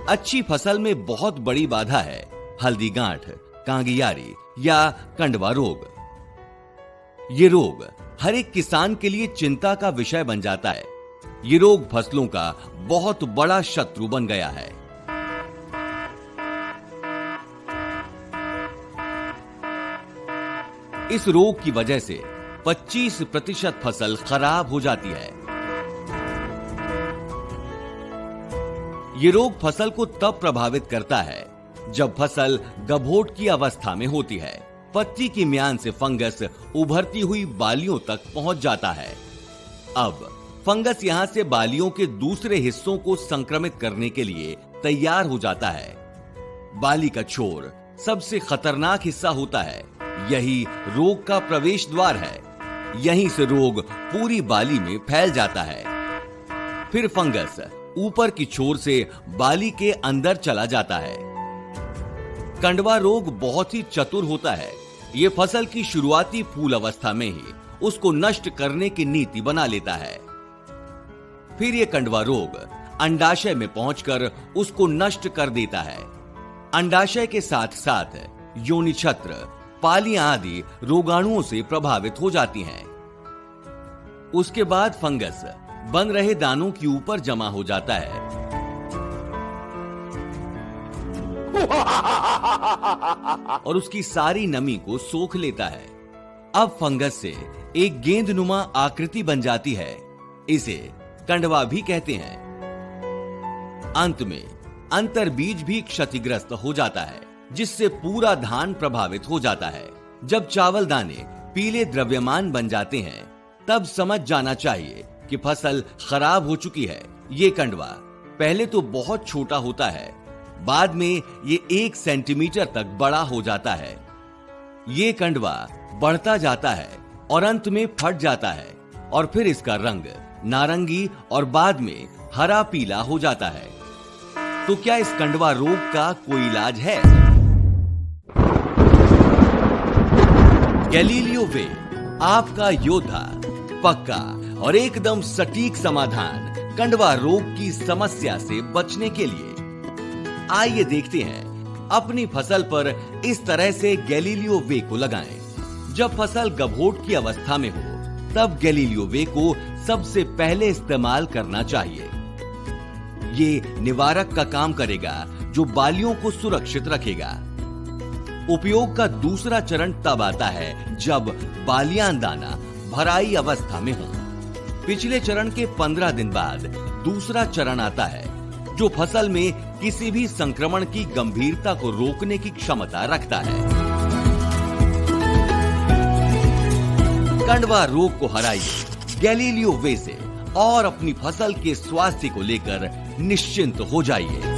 अच्छी फसल में बहुत बड़ी बाधा है हल्दी गांठ, कांगियारी या कंडवा रोग। ये रोग हर एक किसान के लिए चिंता का विषय बन जाता है। ये रोग फसलों का बहुत बड़ा शत्रु बन गया है। इस रोग की वजह से 25% फसल खराब हो जाती है। ये रोग फसल को तब प्रभावित करता है जब फसल गभोट की अवस्था में होती है। पत्ती की म्यान से फंगस उभरती हुई बालियों तक पहुंच जाता है। अब फंगस यहां से बालियों के दूसरे हिस्सों को संक्रमित करने के लिए तैयार हो जाता है। बाली का छोर सबसे खतरनाक हिस्सा होता है। यही रोग का प्रवेश द्वार है। यहीं से रोग पूरी बाली में फैल जाता है। फिर फंगस ऊपर की छोर से बाली के अंदर चला जाता है। कंडवा रोग बहुत ही चतुर होता है। ये फसल की शुरुआती फूल अवस्था में ही उसको नष्ट करने की नीति बना लेता है। फिर ये कंडवा रोग अंडाशय में पहुंचकर उसको नष्ट कर देता है। अंडाशय के साथ साथ योनि छत्र, पालियां आदि रोगाणुओं से प्रभावित हो जाती हैं। उसके बाद फंगस बन रहे दानों के ऊपर जमा हो जाता है। और उसकी सारी नमी को सोख लेता है। अब फंगस से एक गेंदनुमा आकृति बन जाती है। इसे कंडवा भी कहते हैं। अंत में अंतर बीज भी क्षतिग्रस्त हो जाता है, जिससे पूरा धान प्रभावित हो जाता है। जब चावल दाने पीले द्रव्यमान बन जाते हैं, तब समझ जाना चाहिए कि फसल खराब हो चुकी है। ये कंडवा पहले तो बहुत छोटा होता है, बाद में ये 1 सेंटीमीटर तक बड़ा हो जाता है। ये कंडवा बढ़ता जाता है और अंत में फट जाता है और फिर इसका रंग नारंगी और बाद में हरा पीला हो जाता है। तो क्या इस कंडवा रोग का कोई इलाज है? गैलीलियो वे, आपका योद्धा, पक्का और एकदम सटीक समाधान कंडवा रोग की समस्या से बचने के लिए। आइए देखते हैं अपनी फसल पर इस तरह से गैलीलियो वे को लगाएं। जब फसल गभोट की अवस्था में हो, तब गैलीलियो वे को सबसे पहले इस्तेमाल करना चाहिए। ये निवारक का काम करेगा जो बालियों को सुरक्षित रखेगा। उपयोग का दूसरा चरण तब आता है जब बालियां दाना भराई अवस्था में हो। पिछले चरण के 15 दिन बाद दूसरा चरण आता है, जो फसल में किसी भी संक्रमण की गंभीरता को रोकने की क्षमता रखता है। कंडवा रोग को हराइए गैलीलियो वे से और अपनी फसल के स्वास्थ्य को लेकर निश्चिंत हो जाइए।